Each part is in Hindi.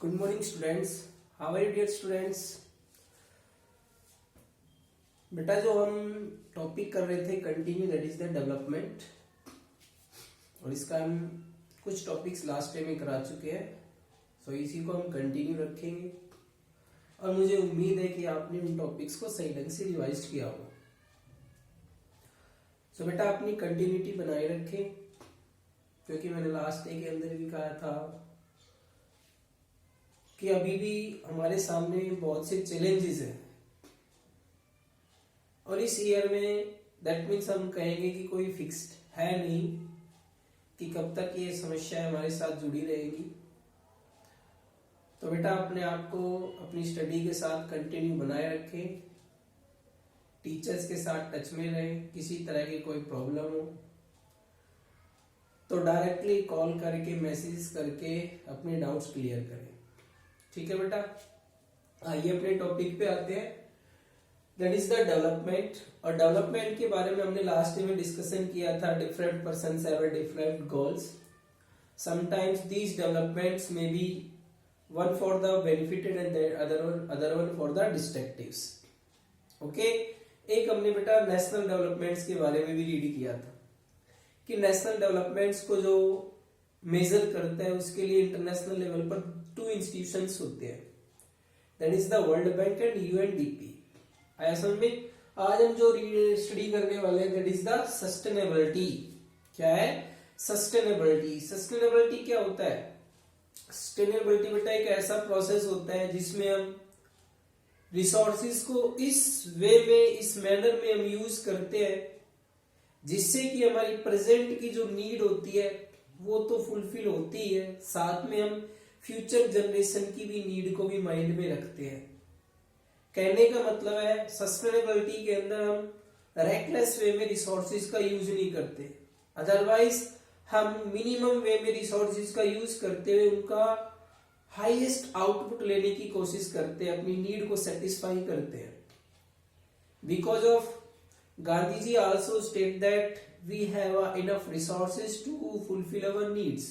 Good morning students. How are you dear students? बेटा जो हम टॉपिक कर रहे थे continue that is the development, और इसका हम कुछ टॉपिक्स लास्ट टाइम में करा चुके हैं, सो इसी को हम कंटिन्यू रखेंगे और मुझे उम्मीद है कि आपने उन टॉपिक्स को सही ढंग से रिवाइज किया होगा। सो बेटा अपनी कंटिन्यूटी बनाए रखें, क्योंकि मैंने लास्ट डे के अंदर भी कहा था कि अभी भी हमारे सामने बहुत से चैलेंजेस हैं और इस ईयर में दैट मीन्स हम कहेंगे कि कोई फिक्स्ड है नहीं कि कब तक ये समस्याएं हमारे साथ जुड़ी रहेगी। तो बेटा अपने आप को अपनी स्टडी के साथ कंटिन्यू बनाए रखें, टीचर्स के साथ टच में रहें, किसी तरह की कोई प्रॉब्लम हो तो डायरेक्टली कॉल करके मैसेज करके अपने डाउट्स क्लियर करें। ठीक है बेटा, आइए अपने टॉपिक पे आते हैं, दैट इज द डेवलपमेंट। और डेवलपमेंट के बारे में हमने लास्ट में डिस्कशन किया था, different persons have different goals, sometimes these developments may be one for the benefited and other one for the destructives. Okay, एक हमने बेटा नेशनल डेवलपमेंट्स के बारे में भी रीड किया था कि नेशनल डेवलपमेंट्स को जो मेजर करता है उसके लिए इंटरनेशनल लेवल पर टू इंस्टीट्यूशंस होते हैं, that is the world bank and UNDP. आया समझ में? आज हम जो स्टडी करने वाले हैं दैट इज द सस्टेनेबिलिटी। क्या है? सस्टेनेबिलिटी। सस्टेनेबिलिटी क्या होता है? सस्टेनेबिलिटी बेटा एक ऐसा प्रोसेस होता है जिसमें हम रिसोर्सेज को इस वे में, इस मैनर में हम यूज करते हैं जिससे कि हमारी प्रेजेंट की जो नीड होती है वो तो फुलफिल होती है, साथ में हम फ्यूचर जनरेशन की भी नीड को भी माइंड में रखते हैं। कहने का मतलब है सस्टेनेबिलिटी के अंदर हम रेकलेस वे में रिसोर्सेज का यूज नहीं करते, अदरवाइज हम मिनिमम वे में रिसोर्सेज का यूज करते हुए उनका हाईएस्ट आउटपुट लेने की कोशिश करते हैं, अपनी नीड को सेटिस्फाई करते हैं। Because of Gandhi ji also state that we have enough resources to fulfill our needs,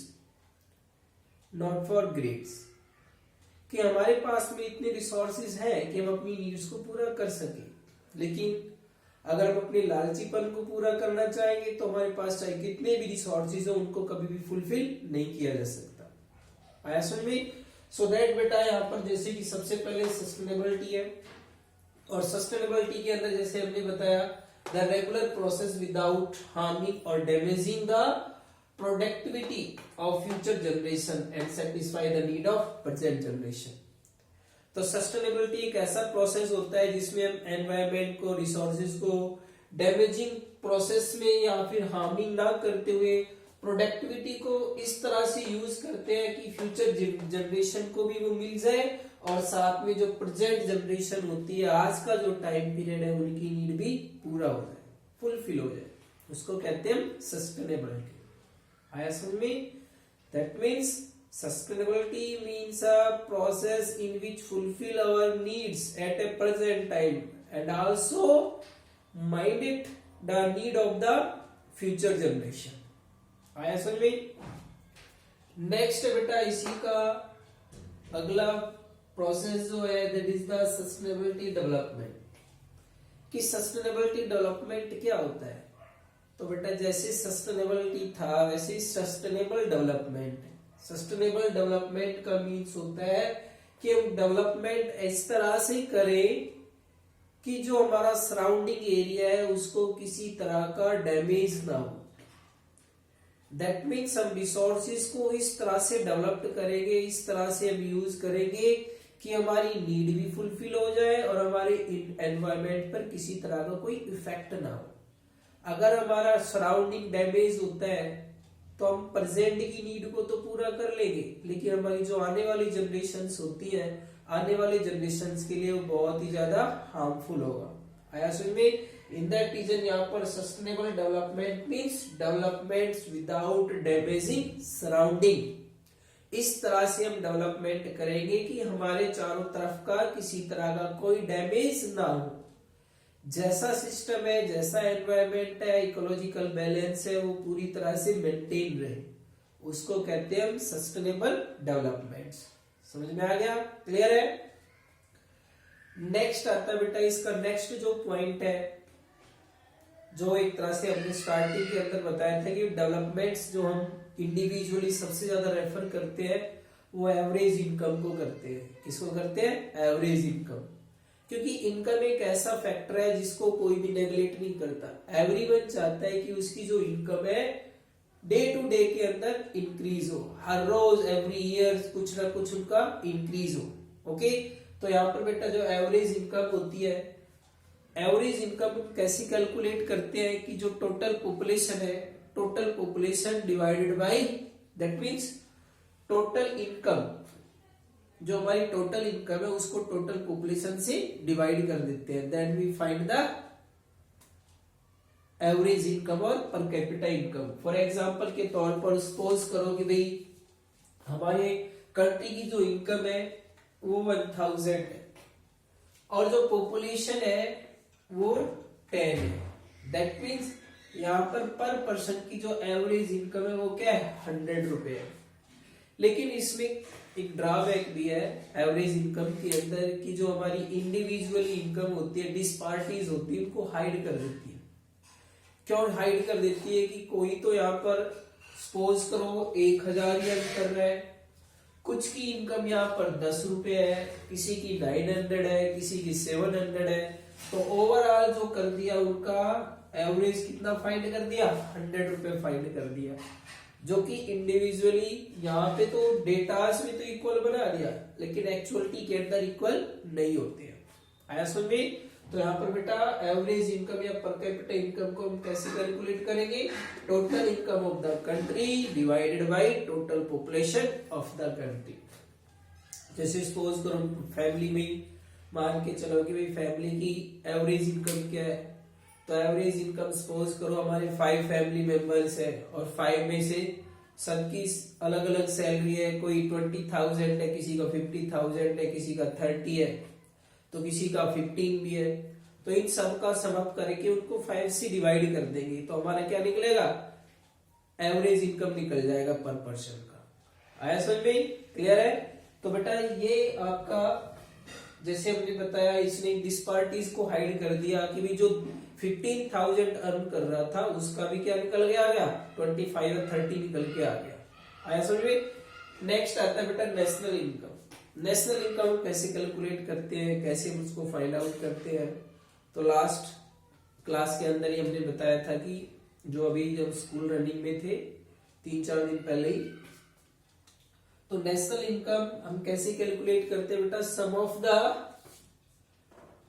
not for greeds। कि हमारे पास में इतने रिसोर्सेज हैं कि हम अपनी नीड्स को पूरा कर सके, लेकिन अगर हम अपने लालचीपन को पूरा करना चाहेंगे तो हमारे पास चाहे कितने भी रिसोर्सेज हो उनको कभी भी फुलफिल नहीं किया जा सकता। आया समझ में? सो दैट बेटा यहाँ पर जैसे कि सबसे पहले सस्टेनेबिलिटी है, और सस्टेनेबिलिटी के अंदर जैसे हमने बताया the regular process without harming or damaging the productivity of future generation and satisfy the need of present generation। तो सस्टेनेबिलिटी एक ऐसा प्रोसेस होता है जिसमें हम एनवायरमेंट को, रिसोर्सेज को डैमेजिंग प्रोसेस में या फिर हार्मिंग ना करते हुए प्रोडक्टिविटी को इस तरह से यूज करते हैं कि फ्यूचर जनरेशन को भी वो मिल जाए और साथ में जो प्रेजेंट जनरेशन होती है, आज का जो टाइम पीरियड है, उनकी नीड भी पूरा हो जाए, फुलफिल हो जाए, उसको कहते हैं सस्टेनेबिलिटी। आया समझ में? That means sustainability means a process in which fulfil our needs at a present time and also minded the need of the future generation. आया समझ में? नेक्स्ट बेटा इसी का अगला प्रोसेस जो है that is the sustainability development. कि सस्टेनेबिलिटी डेवलपमेंट क्या होता है? तो बेटा जैसे सस्टेनेबिलिटी था वैसे सस्टेनेबल डेवलपमेंट। सस्टेनेबल डेवलपमेंट का मीन्स होता है कि हम डेवलपमेंट इस तरह से करें कि जो हमारा सराउंडिंग एरिया है उसको किसी तरह का डैमेज ना हो। दैट मीन्स हम रिसोर्सेज को इस तरह से डेवलप करेंगे, इस तरह से हम यूज करेंगे कि हमारी नीड भी फुलफिल हो जाए और हमारे एनवायरमेंट पर किसी तरह का कोई इफेक्ट ना हो। अगर हमारा सराउंडिंग डैमेज होता है तो हम प्रेजेंट की नीड को तो पूरा कर लेंगे, लेकिन हमारी जो आने वाली जनरेशंस होती हैं, आने वाले जनरेशंस के लिए वो बहुत ही ज्यादा हार्मफुल होगा। आया समझ में? इन दैट रीजन यहाँ पर sustainable development means developments without damaging surrounding. इस तरह से हम डेवलपमेंट करेंगे कि हमारे चारों तरफ का किसी तरह का कोई डैमेज ना हो। जैसा सिस्टम है, जैसा एनवायरमेंट है, इकोलॉजिकल बैलेंस है, वो पूरी तरह से मेंटेन रहे, उसको कहते हैं हम सस्टेनेबल डेवलपमेंट। समझ में आ गया? क्लियर है? नेक्स्ट आता है बेटा इसका नेक्स्ट जो पॉइंट है, जो एक तरह से हमने स्टार्टिंग के अंदर बताया था कि डेवलपमेंट्स जो हम इंडिविजुअली सबसे ज्यादा रेफर करते हैं वो एवरेज इनकम को करते हैं। किसको करते हैं? Average income. क्योंकि इनकम एक ऐसा फैक्टर है जिसको कोई भी नेगलेक्ट नहीं करता। एवरीवन चाहता है कि उसकी जो इनकम है डे टू डे के अंदर इंक्रीज हो, हर रोज एवरी ईयर कुछ ना कुछ उनका इंक्रीज हो। ओके, तो यहाँ पर बेटा जो एवरेज इनकम होती है, एवरेज इनकम कैसे कैलकुलेट करते हैं कि जो टोटल पॉपुलेशन है, total population divided by that means total income, जो हमारी टोटल इनकम है उसको टोटल पॉपुलेशन से डिवाइड कर देते हैं, then we find the average income और per capita income. For example के तौर पर सपोज करो कि भाई हमारे कंट्री की जो इनकम है वो 1000 है और जो पॉपुलेशन है वो 10 है, दैट मीन्स यहाँ पर पर्सन की जो एवरेज इनकम है वो क्या है? 100 रुपए है। लेकिन इसमें एक ड्रॉबैक भी है एवरेज इनकम के अंदर कि जो हमारी इंडिविजुअली इनकम होती है, डिस्पार्टीज होती है, उनको हाइड कर देती है। क्यों हाइड कर देती है? कि कोई तो यहाँ पर सपोज करो 1000 ही अर्न कर रहा है, कुछ की इनकम यहाँ पर 10 रुपए है, किसी की 900 है, किसी की 700 है, तो ओवरऑल जो कर दिया उनका एवरेज कितना फाइंड कर दिया? 100 रुपए फाइंड कर दिया, जो कि इंडिविजुअली यहाँ पे तो डेटास में तो इक्वल बना दिया लेकिन एक्चुअलिटी के अंदर इक्वल नहीं होते हैं। आया समझ में? तो यहाँ पर बेटा एवरेज इनकम या पर कैपिटा इनकम को हम कैसे कैलकुलेट करेंगे? Total income of the country divided by total population of the country. जैसे सपोज करो फैमिली में मान के चलो कि भाई फैमिली की एवरेज इनकम क्या है, तो एवरेज इनकम सपोज करो हमारे 5 फैमिली मेंबर्स है और 5 में से सबकी अलग अलग सैलरी है, कोई 20,000 है, किसी का 50,000 है, किसी का 30 है, तो किसी का 15 भी है। तो इन सब का सम अप करके उनको 5 से डिवाइड कर देंगे तो हमारा क्या निकलेगा? एवरेज इनकम निकल जाएगा पर पर्सन का। आया समझ में? क्लियर है? तो बेटा ये आपका जैसे हमने बताया इसने डिस्पार्टीज को हाइड कर दिया कि भी जो 15,000 अर्न कर रहा था उसका भी क्या निकल के आ गया? 25 और 30 निकल के आ गया। आया समझ में? नेक्स्ट आता है बेटा नेशनल इनकम। नेशनल इनकम कैसे कैलकुलेट करते हैं, कैसे हम उसको फाइंड आउट करते हैं? तो लास्ट क्लास के अंदर ही हमने बताया था कि जो अभी जब स्कूल रनिंग में थे 3-4 दिन पहले ही, तो नेशनल इनकम हम कैसे कैलकुलेट करते हैं बेटा? Sum of the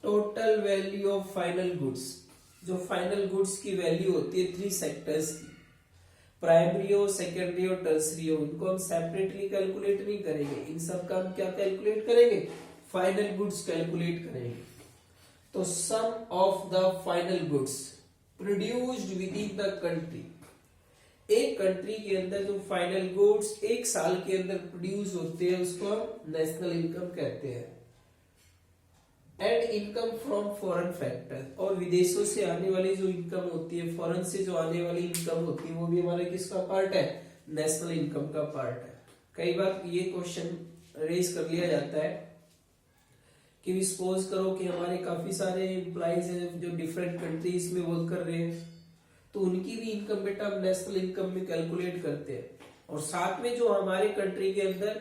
total value of final goods. जो फाइनल गुड्स की वैल्यू होती है 3 सेक्टर्स की, प्राइमरी हो, सेकेंडरी हो, टर्सरी हो, इनको हम सेपरेटली कैलकुलेट नहीं करेंगे। इन सब का हम क्या कैलकुलेट करेंगे? फाइनल गुड्स कैलकुलेट करेंगे। तो sum of the final goods produced within the country, एक कंट्री के अंदर जो फाइनल गुड्स एक साल के अंदर प्रोड्यूस होते हैं उसको हम नेशनल इनकम कहते हैं। And income from foreign factor, और विदेशों से आने वाली जो इनकम होती है, फॉरेन से जो आने वाली इनकम होती है वो भी हमारे किसका पार्ट है? नेशनल इनकम का पार्ट है। कई बार ये क्वेश्चन रेज कर लिया जाता है कि सपोज करो कि हमारे काफी सारे एम्प्लॉइज हैं जो डिफरेंट कंट्रीज में वर्क कर रहे हैं, तो उनकी भी इनकम बेटा हम नेशनल इनकम में कैलकुलेट करते हैं। और साथ में जो हमारे कंट्री के अंदर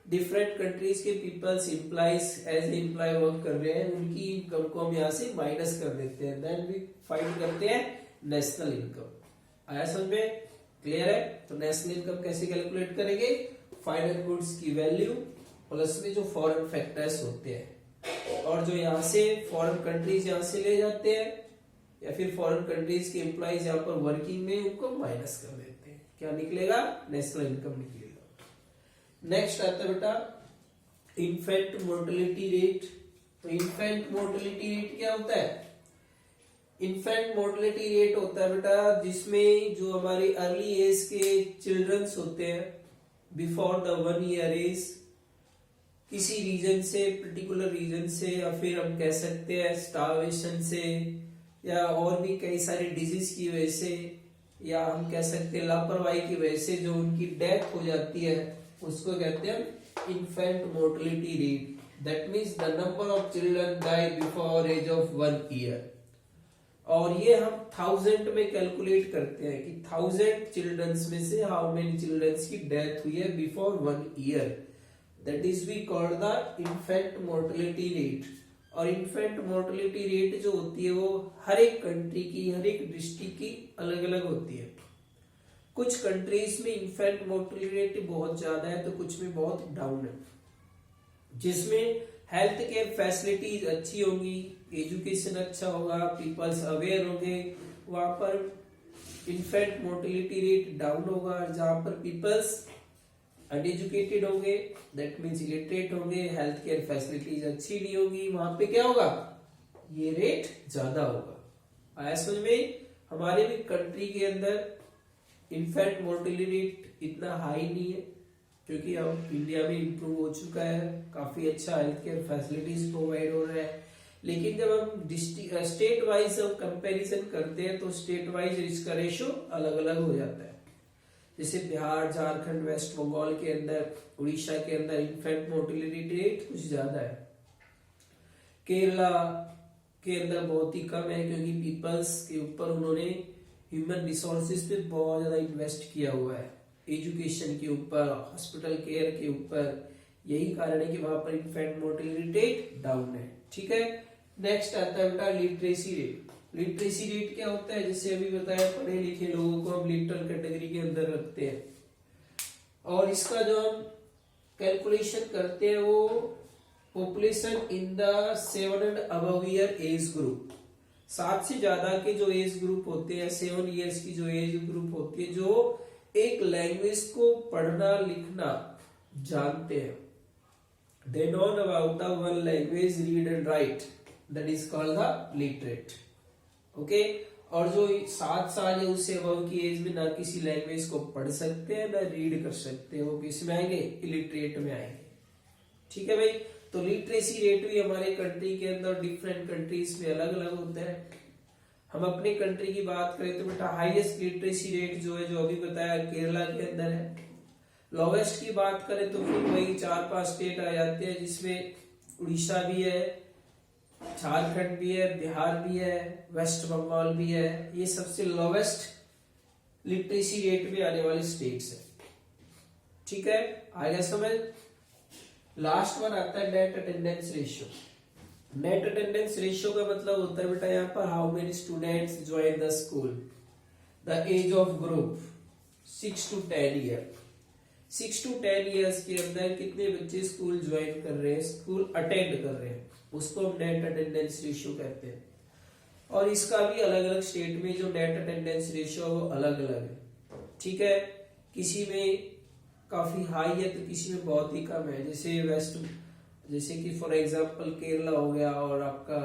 डिफरेंट कंट्रीज के peoples employees as employ work कर रहे हैं, उनकी इनकम को हम यहाँ से माइनस कर देते हैं, देन वी फाइंड करते हैं नेशनल इनकम। आया समझ में? क्लियर है? तो नेशनल इनकम कैसे कैलकुलेट करेंगे? फाइनल गुड्स की वैल्यू प्लस में जो फॉरेन फैक्टर्स होते हैं, और जो यहाँ से फॉरेन कंट्रीज यहाँ से ले जाते हैं या फिर फॉरेन कंट्रीज के एम्प्लॉइज यहाँ पर वर्किंग में, उनको माइनस कर देते हैं। क्या निकलेगा? नेशनल इनकम निकलेगा। नेक्स्ट आता है बेटा इन्फेंट मोर्टेलिटी रेट। तो इन्फेंट मोर्टेलिटी रेट क्या होता है? इन्फेंट मोर्टेलिटी रेट होता है बेटा जिसमें जो हमारी अर्ली एज के चिल्ड्रंस होते हैं बिफोर द 1 ईयर एज, किसी रीजन से, पर्टिकुलर रीजन से, या फिर हम कह सकते हैं स्टार्वेशन से, या और भी कई सारी डिजीज की वजह से, या हम कह सकते हैं लापरवाही की वजह से जो उनकी डेथ हो जाती है, उसको कहते हैं infant mortality rate, that means the number of children die before age of 1 year. और ये हम 1000 में कैलकुलेट करते हैं कि 1000 चिल्ड्रंस में से हाउ मेनी चिल्ड्रंस की डेथ हुई है before 1 year, that is we called the infant mortality rate. और इन्फेंट मोर्टेलिटी रेट जो होती है वो हर एक कंट्री की, हर एक डिस्ट्रिक्ट की अलग अलग होती है. कुछ कंट्रीज में इन्फेंट मोर्टेलिटी रेट बहुत ज्यादा है तो कुछ में बहुत डाउन है. जिसमें हेल्थ केयर फैसिलिटीज अच्छी होंगी, एजुकेशन अच्छा होगा, पीपल्स अवेयर होंगे, वहां पर इन्फेंट मोर्टेलिटी रेट डाउन होगा. जहां पर पीपल्स अनएजुकेटेड होंगे, दैट मीन्स इलिटरेट होंगे, हेल्थ केयर फैसिलिटीज अच्छी नहीं होगी, वहां पे क्या होगा, ये रेट ज्यादा होगा. आया समझ में? हमारे भी कंट्री के अंदर इन्फेंट मोर्टेलिटी रेट इतना हाई नहीं है क्योंकि अब इंडिया में इम्प्रूव हो चुका है, काफी अच्छा हेल्थ केयर फैसिलिटीज प्रोवाइड हो रहा है. लेकिन जब हम स्टेट वाइज हम कंपैरिजन करते हैं तो स्टेट वाइज इसका रेशो अलग अलग हो जाता है. जैसे बिहार, झारखंड, वेस्ट बंगाल के अंदर, उड़ीसा के अंदर इन्फेंट मोर्टेलिटी रेट कुछ ज्यादा है. केरला के अंदर बहुत ही कम है क्योंकि पीपल्स के ऊपर उन्होंने ह्यूमन रिसोर्सेज पे बहुत ज्यादा इन्वेस्ट किया हुआ है, एजुकेशन के ऊपर, हॉस्पिटल केयर के ऊपर. यही कारण है कि वहां पर इन्फेंट मोर्टेलिटी रेट डाउन है. ठीक है. नेक्स्ट आता है बेटा लिटरेसी रेट. लिटरेसी रेट क्या होता है? जैसे अभी बताया, पढ़े लिखे लोगों को हम लिटरल कैटेगरी के अंदर रखते हैं और इसका जो हम कैलकुलेशन करते हैं वो population in the 7 and above year age group. 7 से ज्यादा के जो एज ग्रुप होते हैं, 7 इयर्स की जो एज ग्रुप होती है, जो एक लैंग्वेज को पढ़ना लिखना जानते हैं, they know about the one language, read and write, that is called the literate. Okay. और जो 7 साल या उससे अबव की एज में ना किसी लैंग्वेज को पढ़ सकते हैं ना रीड कर सकते हैं, वो किस में आएंगे? इलिटरेट में आएंगे. ठीक है भाई. तो लिटरेसी रेट भी हमारे कंट्री के अंदर डिफरेंट कंट्रीज में अलग अलग होता है. हम अपने कंट्री की बात करें तो बेटा हाईएस्ट लिटरेसी रेट जो है, जो अभी बताया, केरला के अंदर है. लोवेस्ट की बात करें तो फिर वही 4-5 स्टेट आ जाते हैं जिसमें उड़ीसा भी है, झारखंड भी है, बिहार भी है, वेस्ट बंगाल भी है. ये सबसे लोवेस्ट लिटरेसी रेट में आने वाले स्टेट्स है. ठीक है. आगे समझ. लास्ट वन आता है net attendance ratio. Net attendance ratio का मतलब होता है बेटा यहाँ पर how many students join the school, the age of group 6 to 10 year. 6 to 10 years के अंदर कितने बच्चे स्कूल ज्वाइन कर रहे हैं, स्कूल अटेंड कर रहे हैं, उसको हम नेट अटेंडेंस रेशियो कहते हैं. और इसका भी अलग अलग स्टेट में जो नेट अटेंडेंस रेशियो वो अलग अलग है. ठीक है. किसी में काफी हाई है तो किसी में बहुत ही कम है. जैसे कि फॉर एग्जांपल केरला हो गया और आपका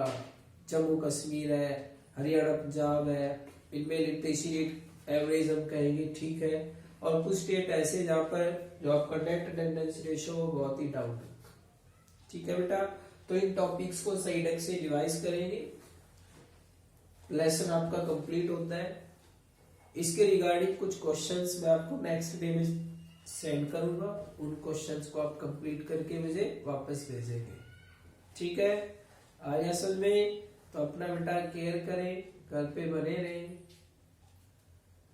जम्मू कश्मीर है, हरियाणा, पंजाब है, इनमें लिटरेसी रेट एवरेज हम कहेंगे. ठीक है. और कुछ स्टेट ऐसे जहां पर जो आपका नेट अटेंडेंस रेशियो बहुत ही डाउन है. ठीक है बेटा. तो इन टॉपिक्स को सही ढंग से रिवाइज करेंगे, लेसन आपका कंप्लीट होता है. इसके रिगार्डिंग कुछ क्वेश्चंस मैं आपको नेक्स्ट डे में सेंड करूंगा. उन क्वेश्चंस को आप कंप्लीट करके मुझे वापस भेजेंगे. ठीक है. आया समझ में? तो अपना बेटा केयर करें, घर पे बने रहें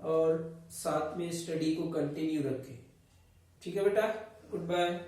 और साथ में स्टडी को कंटिन्यू रखें. ठीक है बेटा. Good bye.